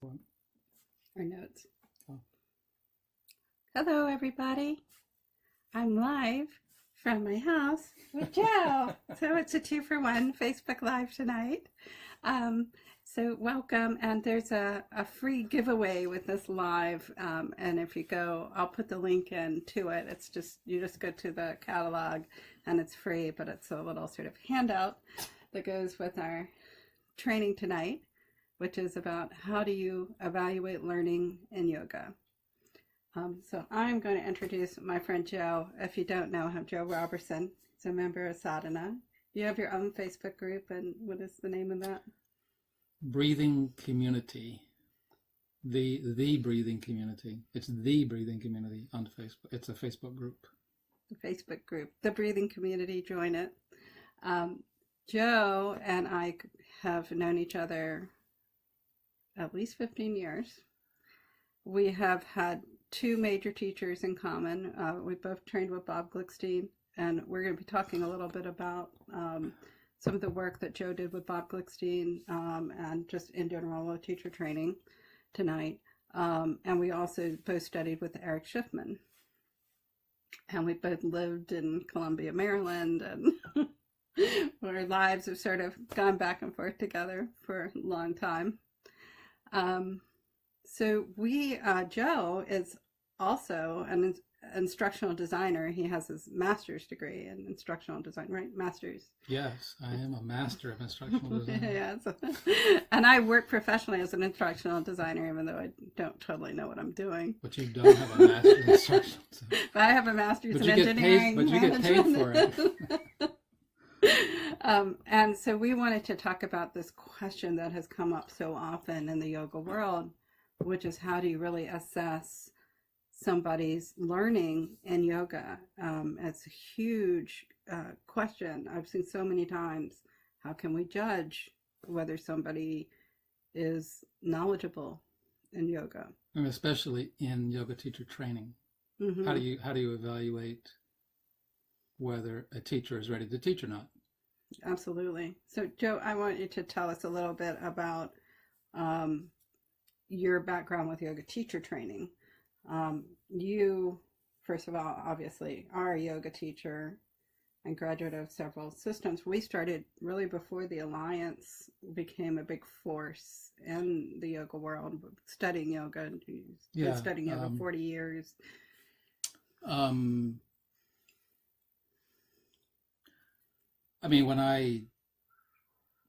Or notes. Oh. Hello, everybody. I'm live from my house with Joe. So it's a 2-for-1 Facebook Live tonight. So welcome, and there's a free giveaway with this live. And if you go, I'll put the link in to it. It's just, you just go to the catalog and it's free, but it's a little sort of handout that goes with our training tonight, which is about how do you evaluate learning in yoga. So I'm going to introduce my friend Joe. If you don't know him, Joe Roberson. He's a member of SADHANA. You have your own Facebook group, and what is the name of that? Breathing Community. The Breathing Community. It's the Breathing Community on Facebook. It's a Facebook group. The Facebook group, the Breathing Community. Join it. Joe and I have known each other at least 15 years. We have had two major teachers in common. We both trained with Bob Glickstein, and we're going to be talking a little bit about some of the work that Joe did with Bob Glickstein and just in general teacher training tonight. And we also both studied with Eric Schiffman. And we both lived in Columbia, Maryland, and our lives have sort of gone back and forth together for a long time. So Joe is also an instructional designer. He has his master's degree in instructional design, right? Master's. Yes, I am a master of instructional design. Yes. And I work professionally as an instructional designer, even though I don't totally know what I'm doing. But you don't have a master's in instructional design. But I have a master's in engineering. But you get paid for it. And so we wanted to talk about this question that has come up so often in the yoga world, which is how do you really assess somebody's learning in yoga? It's a huge question. I've seen so many times. How can we judge whether somebody is knowledgeable in yoga? And especially in yoga teacher training. Mm-hmm. How do you evaluate whether a teacher is ready to teach or not? Absolutely. So, Joe, I want you to tell us a little bit about your background with yoga teacher training. You, first of all, obviously are a yoga teacher and graduate of several systems. We started really before the Alliance became a big force in the yoga world, studying yoga. You've been studying yoga 40 years. I mean, when I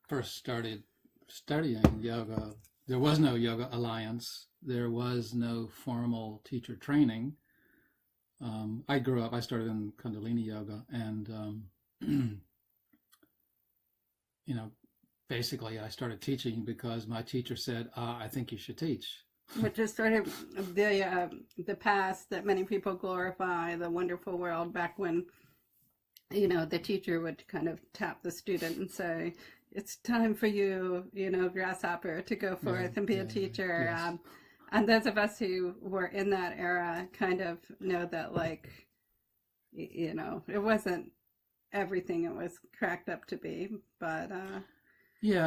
first started studying yoga, there was no Yoga Alliance. There was no formal teacher training. I started in Kundalini Yoga, and, basically I started teaching because my teacher said, I think you should teach. Which is sort of the past that many people glorify, the wonderful world back when, the teacher would kind of tap the student and say, it's time for you, grasshopper, to go forth and be a teacher. Yes. And those of us who were in that era kind of know that, it wasn't everything it was cracked up to be. But yeah,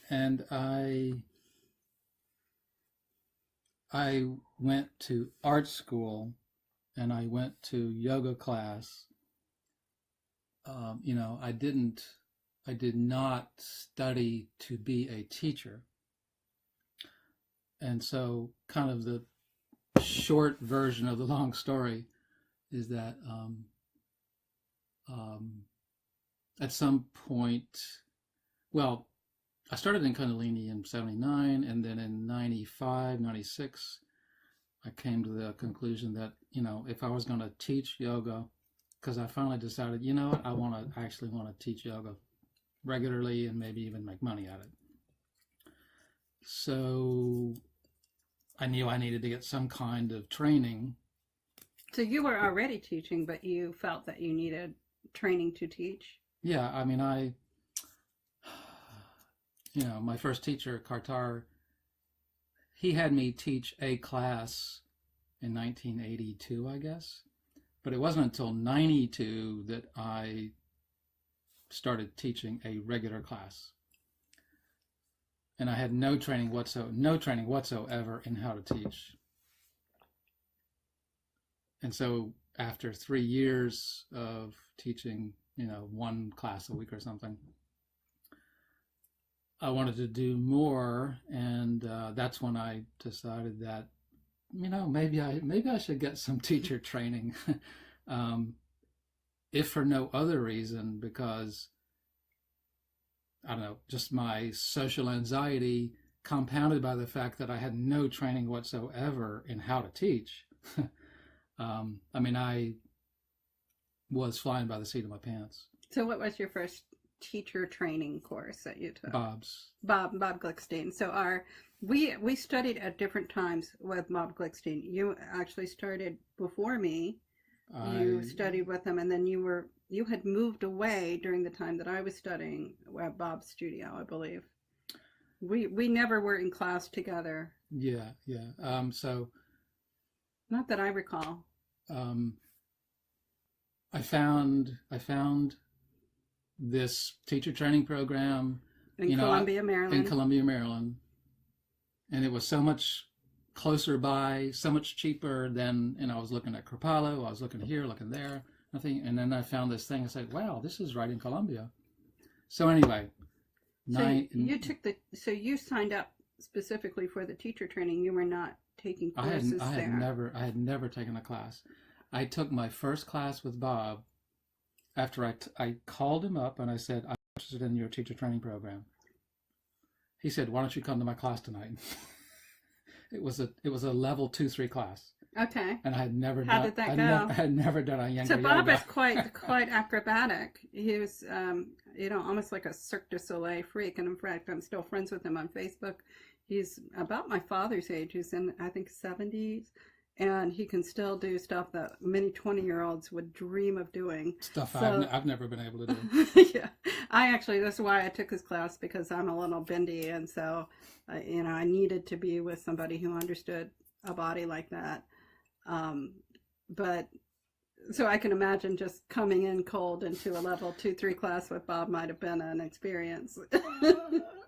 and I went to art school and I went to yoga class. I did not study to be a teacher. And so kind of the short version of the long story is that at some point, I started in Kundalini in 79, and then in 95, 96, I came to the conclusion that, if I was going to teach yoga, because I finally decided, I actually want to teach yoga regularly and maybe even make money at it. So I knew I needed to get some kind of training. So you were already teaching, but you felt that you needed training to teach? Yeah, my first teacher, Kartar, he had me teach a class in 1982, I guess. But it wasn't until 92 that I started teaching a regular class. and I had no training whatsoever in how to teach. And so after 3 years of teaching, one class a week or something, I wanted to do more, and that's when I decided that, maybe I should get some teacher training, if for no other reason, because I don't know, just my social anxiety compounded by the fact that I had no training whatsoever in how to teach. I was flying by the seat of my pants. So what was your first teacher training course that you took? Bob Glickstein. So we studied at different times with Bob Glickstein. You actually started before me. You studied with him, and then you had moved away during the time that I was studying at Bob's studio, I believe. We never were in class together. Yeah. So not that I recall. I found this teacher training program in Columbia, Maryland, and it was so much closer by, so much cheaper than, I was looking at Kripalu, I was looking here, looking there, nothing, and then I found this thing and said, wow, this is right in Columbia. So anyway, so you signed up specifically for the teacher training. You were not taking courses there. I had never taken a class. I took my first class with Bob after I called him up and I said, I'm interested in your teacher training program. He said, why don't you come to my class tonight? It was a level 2-3 class. Okay. And I had never How did that go? I had never done a younger So Bob yoga. is quite acrobatic. He was, almost like a Cirque du Soleil freak. And in fact, I'm still friends with him on Facebook. He's about my father's age. He's in, I think, 70s. And he can still do stuff that many 20-year-olds would dream of doing. Stuff I've never been able to do. Yeah. That's why I took his class, because I'm a little bendy. And so, I needed to be with somebody who understood a body like that. But so I can imagine just coming in cold into a level 2-3 class with Bob might have been an experience.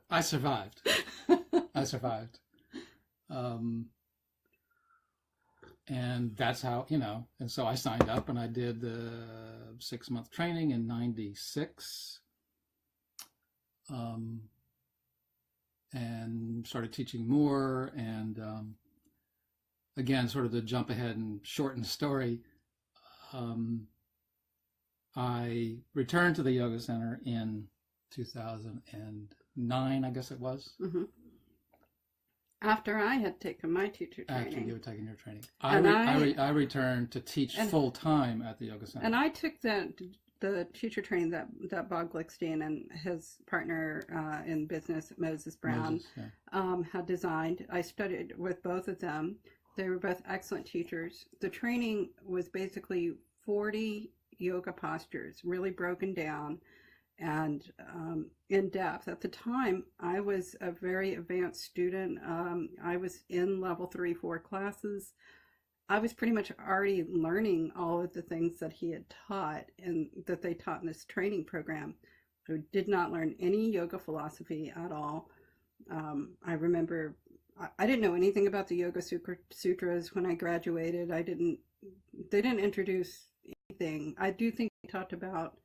I survived. And that's how, and so I signed up and I did the 6-month training in 96. And started teaching more. And again, sort of to jump ahead and shorten the story, I returned to the yoga center in 2009, I guess it was. Mm-hmm. After I had taken my teacher training. After you were taking your training. I returned to teach full time at the yoga center. And I took the teacher training that Bob Glickstein and his partner in business, Moses Brown, had designed. I studied with both of them. They were both excellent teachers. The training was basically 40 yoga postures, really broken down and in depth. At the time, I was a very advanced student. I was in level 3-4 classes. I was pretty much already learning all of the things that he had taught and that they taught in this training program. I did not learn any yoga philosophy at all. I remember I didn't know anything about the Yoga Sutras when I graduated. They didn't introduce anything. I do think they talked about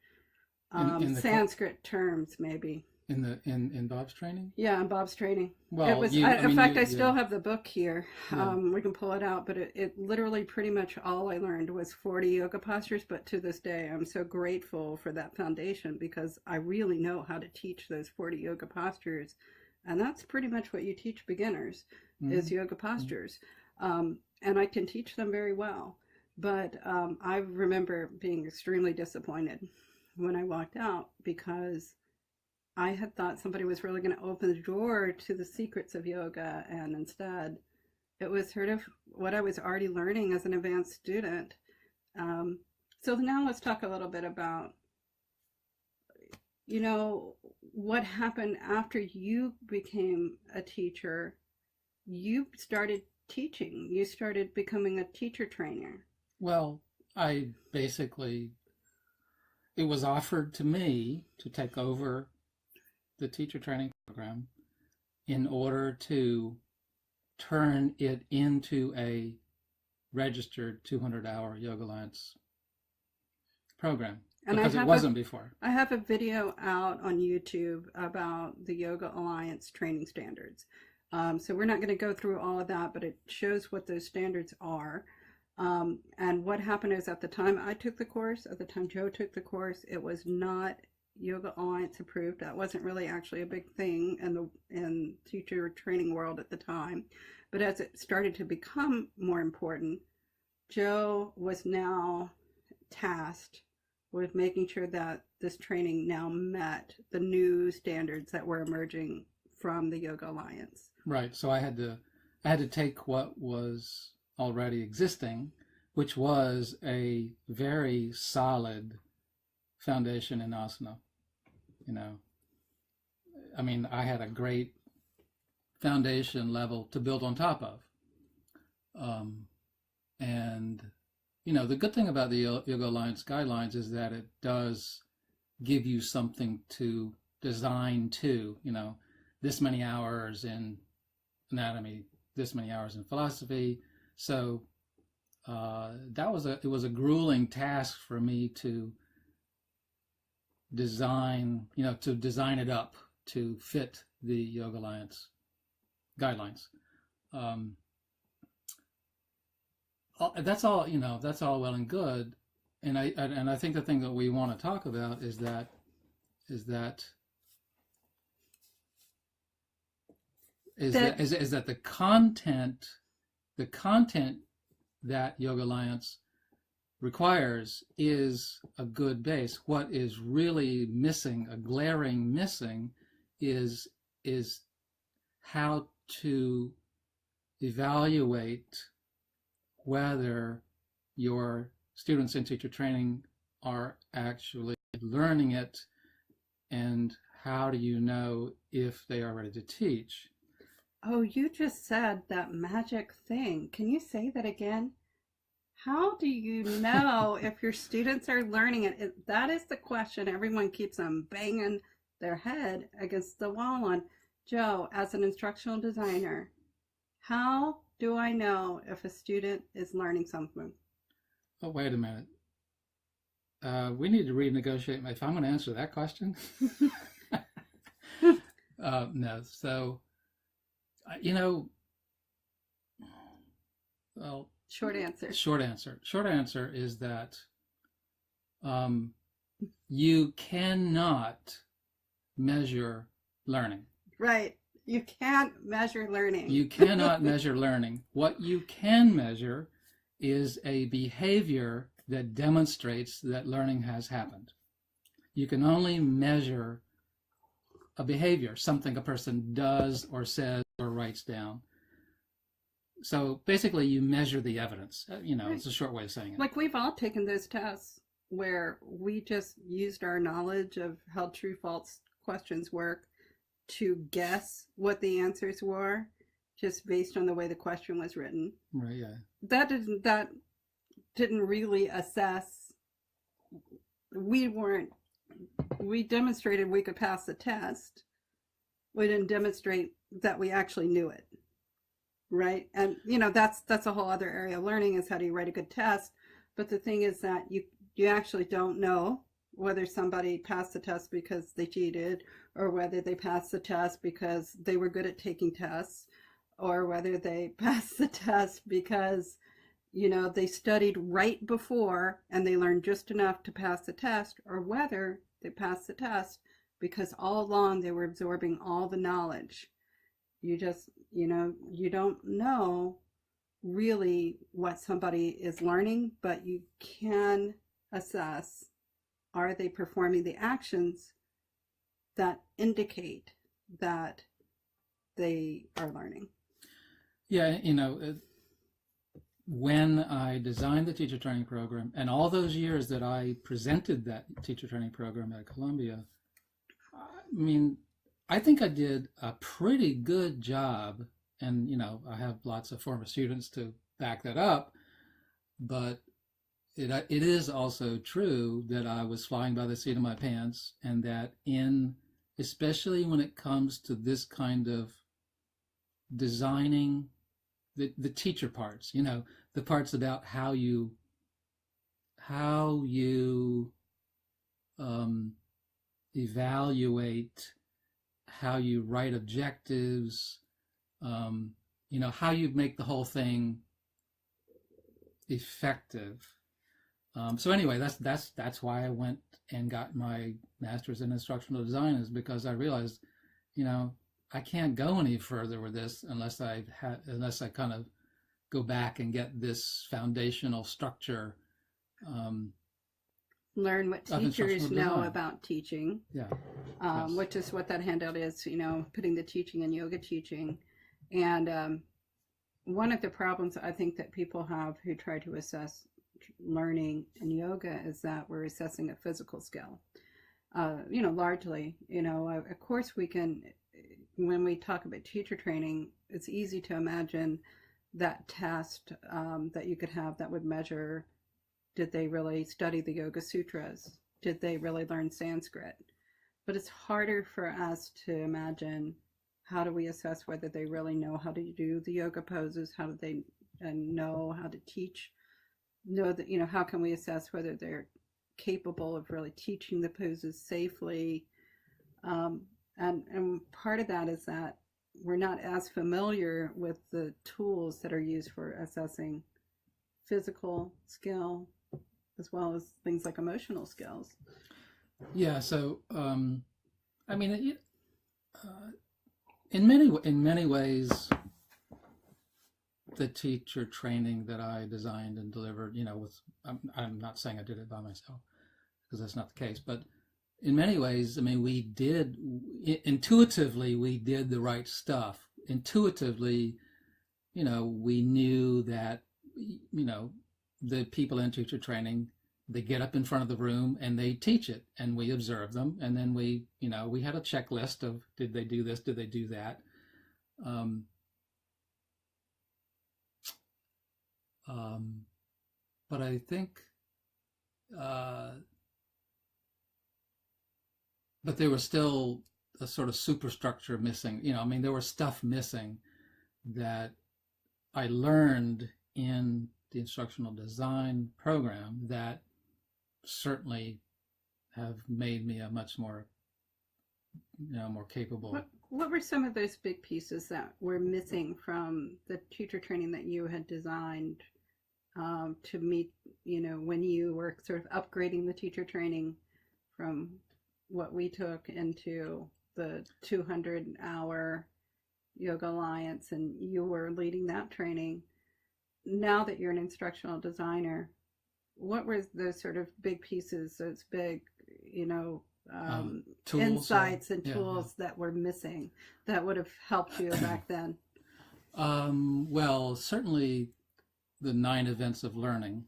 Sanskrit terms, maybe. In Bob's training? Yeah, in Bob's training. Well, it was. I still have the book here. Yeah. We can pull it out, but it literally pretty much all I learned was 40 yoga postures. But to this day, I'm so grateful for that foundation because I really know how to teach those 40 yoga postures, and that's pretty much what you teach beginners is yoga postures, and I can teach them very well. But I remember being extremely disappointed when I walked out because I had thought somebody was really going to open the door to the secrets of yoga, and instead it was sort of what I was already learning as an advanced student. So now let's talk a little bit about, what happened after you became a teacher. You started teaching. You started becoming a teacher trainer. Well, it was offered to me to take over the teacher training program in order to turn it into a registered 200-hour Yoga Alliance program, And because it wasn't before. I have a video out on YouTube about the Yoga Alliance training standards. So we're not going to go through all of that, but it shows what those standards are. And what happened is, at the time I took the course, at the time Joe took the course, it was not Yoga Alliance approved. That wasn't really actually a big thing in teacher training world at the time. But as it started to become more important, Joe was now tasked with making sure that this training now met the new standards that were emerging from the Yoga Alliance. Right. So I had to take what was already existing, which was a very solid foundation in asana. You know, I mean, I had a great foundation level to build on top of. And, you know, the good thing about the Yoga Alliance guidelines is that it does give you something to design to, you know, this many hours in anatomy, this many hours in philosophy. So it was a grueling task for me to design it up to fit the Yoga Alliance guidelines. That's all, you know, that's all well and good. And I think the thing that we want to talk about is that the content that Yoga Alliance requires is a good base. What is really missing, a glaring missing, is how to evaluate whether your students in teacher training are actually learning it, and how do you know if they are ready to teach. Oh, you just said that magic thing. Can you say that again? How do you know if your students are learning it? That is the question everyone keeps on banging their head against the wall on. Joe, as an instructional designer, how do I know if a student is learning something? Oh, wait a minute. We need to renegotiate. If I'm going to answer that question. No. So, you know, well, Short answer is that you cannot measure learning. Right. You can't measure learning. You cannot measure learning. What you can measure is a behavior that demonstrates that learning has happened. You can only measure a behavior, something a person does or says or writes down. So basically, you measure the evidence. You know, right. It's a short way of saying it. Like, we've all taken those tests where we just used our knowledge of how true false questions work to guess what the answers were, just based on the way the question was written. Right. Yeah. That didn't really assess. We demonstrated we could pass the test. We didn't demonstrate that we actually knew it. Right. And, you know, that's a whole other area of learning, is how do you write a good test. But the thing is that you actually don't know whether somebody passed the test because they cheated, or whether they passed the test because they were good at taking tests, or whether they passed the test because, you know, they studied right before and they learned just enough to pass the test, or whether they passed the test because all along they were absorbing all the knowledge. You just, you know, you don't know really what somebody is learning, but you can assess, are they performing the actions that indicate that they are learning? Yeah, you know, when I designed the teacher training program, and all those years that I presented that teacher training program at Columbia, I mean, I think I did a pretty good job, and, you know, I have lots of former students to back that up, but it is also true that I was flying by the seat of my pants, and that especially when it comes to this kind of designing the teacher parts, the parts about how you evaluate, how you write objectives, how you make the whole thing effective. So anyway, that's why I went and got my master's in instructional design, is because I realized, I can't go any further with this unless I kind of go back and get this foundational structure. Learn what teachers know about teaching. Yeah. Yes. Which is what that handout is, putting the teaching and yoga teaching. And one of the problems I think that people have who try to assess learning in yoga is that we're assessing a physical skill. Largely, of course we can, when we talk about teacher training, it's easy to imagine that test that you could have that would measure, did they really study the Yoga Sutras? Did they really learn Sanskrit? But it's harder for us to imagine, how do we assess whether they really know how to do the yoga poses? How do they know how to teach? How can we assess whether they're capable of really teaching the poses safely? And part of that is that we're not as familiar with the tools that are used for assessing physical skill, as well as things like emotional skills. Yeah. So, in many ways, the teacher training that I designed and delivered, I'm not saying I did it by myself, because that's not the case, but in many ways, intuitively, we did the right stuff. Intuitively, we knew that, the people in teacher training, they get up in front of the room and they teach it, and we observe them. And then we had a checklist of, did they do this? Did they do that? But I think, but there was still a sort of superstructure missing. There was stuff missing that I learned in the instructional design program that certainly have made me a much more, more capable. What were some of those big pieces that were missing from the teacher training that you had designed to meet, when you were sort of upgrading the teacher training from what we took into the 200-hour Yoga Alliance, and you were leading that training? Now that you're an instructional designer, what were those sort of big pieces, those big, tools, insights and tools that were missing that would have helped you back then? Well, certainly the 9 events of learning.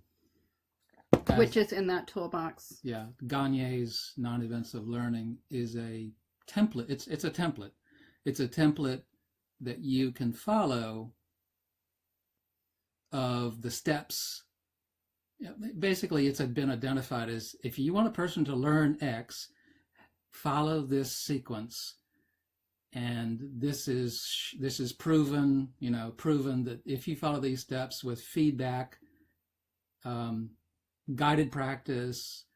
Which is in that toolbox. Yeah. Gagne's 9 events of learning is a template. It's a template. It's a template that you can follow of the steps. Basically, it's been identified as, if you want a person to learn X, follow this sequence. And this is proven, proven that if you follow these steps with feedback, guided practice,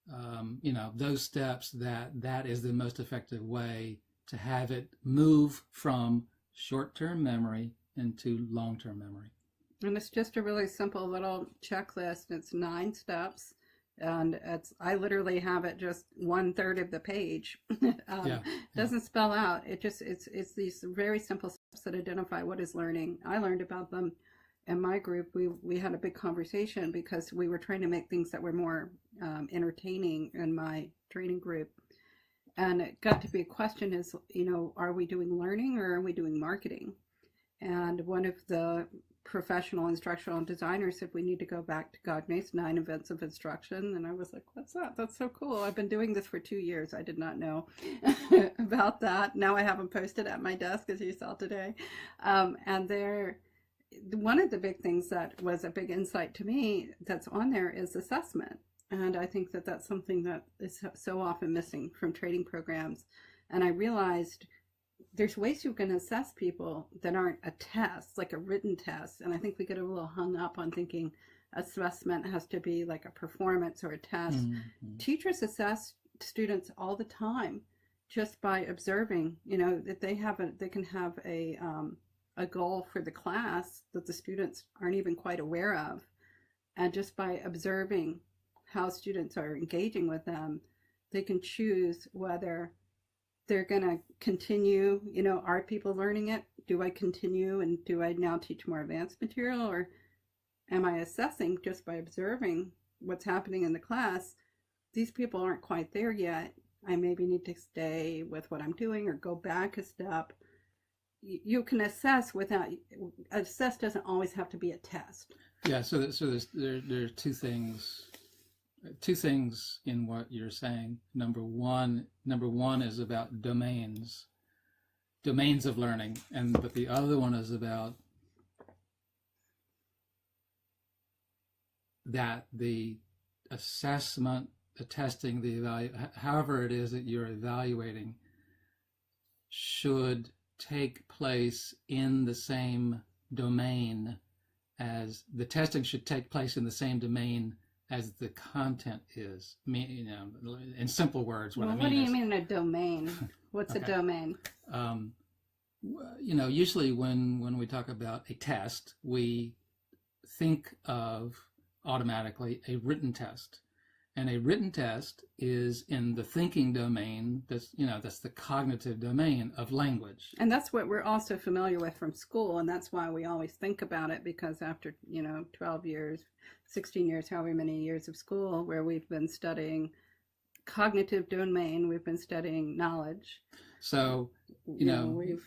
those steps, that is the most effective way to have it move from short-term memory into long-term memory. And it's just a really simple little checklist. It's 9 steps, and I literally have it just 1/3 of the page. Doesn't spell out. It's these very simple steps that identify what is learning. I learned about them in my group. We had a big conversation because we were trying to make things that were more entertaining in my training group. And it got to be a question is, are we doing learning or are we doing marketing? And one of the professional instructional designers said, we need to go back to Gagne's 9 events of instruction. And I was like, what's that? That's so cool. I've been doing this for 2 years. I did not know about that. Now I have them posted at my desk, as you saw today. And one of the big things that was a big insight to me that's on there is assessment. And I think that that's something that is so often missing from training programs. And I realized there's ways you can assess people that aren't a test, like a written test. And I think we get a little hung up on thinking assessment has to be like a performance or a test. Mm-hmm. Teachers assess students all the time just by observing, that they can have a goal for the class that the students aren't even quite aware of. And just by observing how students are engaging with them, they can choose whether they're going to continue, are people learning it? Do I continue and do I now teach more advanced material, or am I assessing just by observing what's happening in the class? These people aren't quite there yet. I maybe need to stay with what I'm doing or go back a step. You can assess assess doesn't always have to be a test. Yeah, so there are two things in what you're saying. Number one is about domains of learning, but the other one is about that the assessment, the testing, however it is that you're evaluating, should take place in the same domain as the testing should take place in the same domain as the content is. In simple words, what do you mean a domain? What's okay. A domain? Usually when we talk about a test, we think of automatically a written test. And a written test is in the thinking domain. That's the cognitive domain of language. And that's what we're also familiar with from school. And that's why we always think about it, because after, 12 years, 16 years, however many years of school, where we've been studying cognitive domain, we've been studying knowledge. So, we're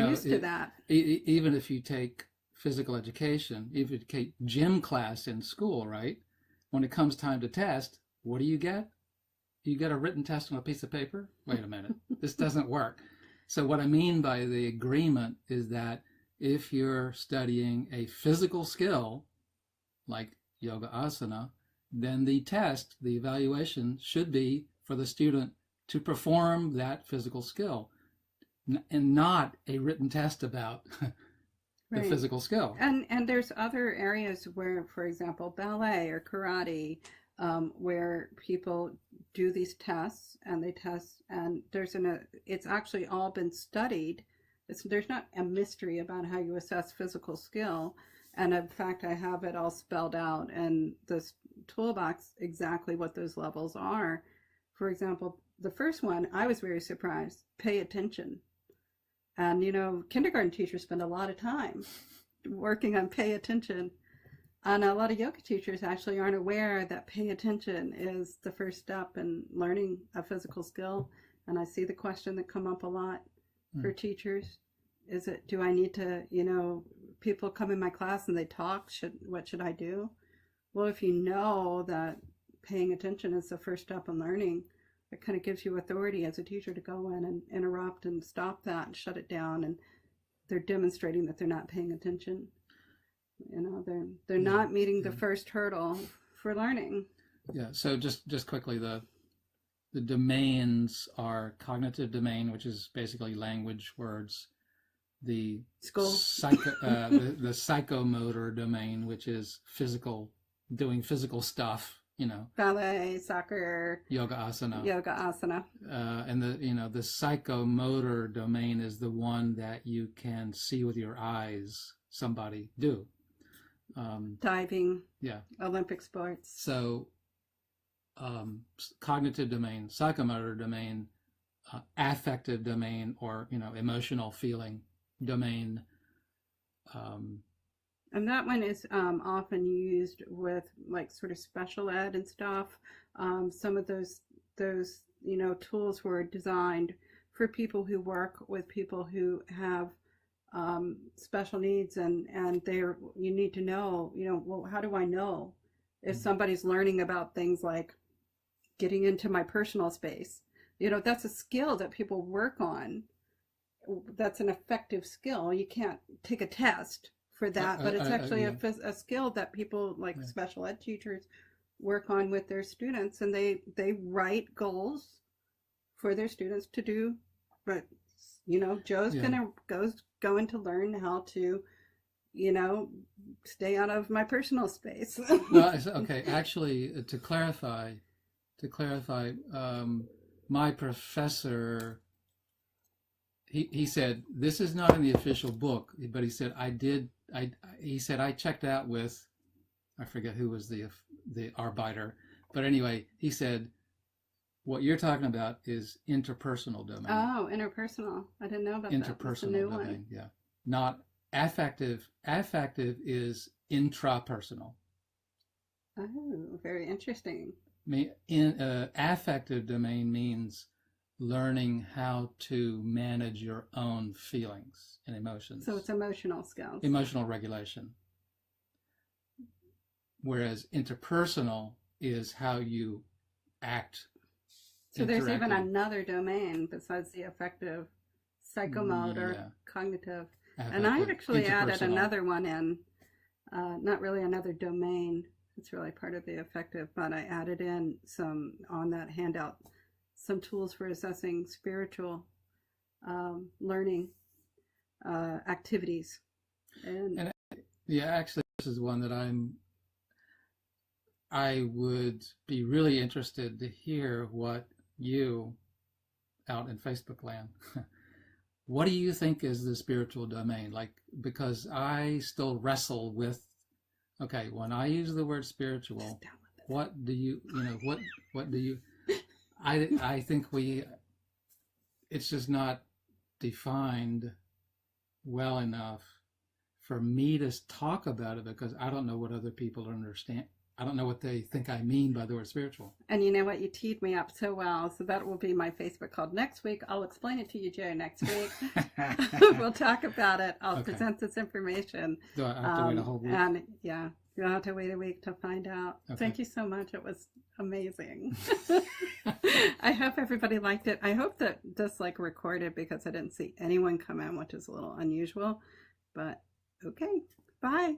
used to that. Even if you take physical education, if you take gym class in school, right? When it comes time to test, what do you get? You get a written test on a piece of paper? Wait a minute, this doesn't work. So what I mean by the agreement is that if you're studying a physical skill, like yoga asana, then the test, the evaluation, should be for the student to perform that physical skill, and not a written test about the Right. physical skill. And there's other areas where, for example, ballet or karate, where people do these tests and they test, and it's actually all been studied. There's not a mystery about how you assess physical skill. And in fact, I have it all spelled out in this toolbox, exactly what those levels are. For example, the first one, I was very surprised, pay attention. And, kindergarten teachers spend a lot of time working on pay attention. And a lot of yoga teachers actually aren't aware that pay attention is the first step in learning a physical skill. And I see the question that come up a lot for teachers. Do I need to, people come in my class and they talk, what should I do? Well, if you know that paying attention is the first step in learning, it kind of gives you authority as a teacher to go in and interrupt and stop that and shut it down. And they're demonstrating that they're not paying attention. They're not meeting the first hurdle for learning. Yeah. So just quickly, the domains are cognitive domain, which is basically language, words. The school, the psychomotor domain, which is physical, doing physical stuff. Ballet, soccer, yoga asana. And the psychomotor domain is the one that you can see with your eyes somebody do. Diving. Yeah. Olympic sports. So, cognitive domain, psychomotor domain, affective domain, or emotional feeling domain. And that one is often used with like sort of special ed and stuff. Some of those tools were designed for people who work with people who have special needs, and you need to know, well, how do I know if somebody's learning about things like getting into my personal space? That's a skill that people work on. That's an effective skill. You can't take a test for that, but it's actually a skill that people like special ed teachers work on with their students, and they write goals for their students to do, but Joe's Yeah. going to learn how to, stay out of my personal space. Well, okay. Actually, to clarify, my professor, he said this is not in the official book, but he said he said I checked out with, I forget who was the arbiter, but anyway, he said what you're talking about is interpersonal domain. Oh, interpersonal. I didn't know about that. That's a Interpersonal new domain, one. yeah, not affective. Affective is intrapersonal. Oh, very interesting. Affective domain means learning how to manage your own feelings and emotions. So it's emotional skills. Emotional regulation. Whereas interpersonal is how you act. So there's even another domain besides the affective, psychomotor, cognitive. Affective, and I actually added another one in, not really another domain. It's really part of the affective, but I added in some on that handout, some tools for assessing spiritual learning activities. And yeah, actually, this is one that I would be really interested to hear what you out in Facebook land. What do you think is the spiritual domain? Like, because I still wrestle with, okay, when I use the word spiritual, what do you, what do you, I think it's just not defined well enough for me to talk about it, because I don't know what other people understand. I don't know what they think I mean by the word spiritual. And you know what? You teed me up so well. So that will be my Facebook call next week. I'll explain it to you, Joe, next week. We'll talk about it. I'll present this information. Do I have to wait a whole week? And yeah, you'll have to wait a week to find out. Okay. Thank you so much. It was amazing. I hope everybody liked it. I hope that this recorded, because I didn't see anyone come in, which is a little unusual. But okay, bye.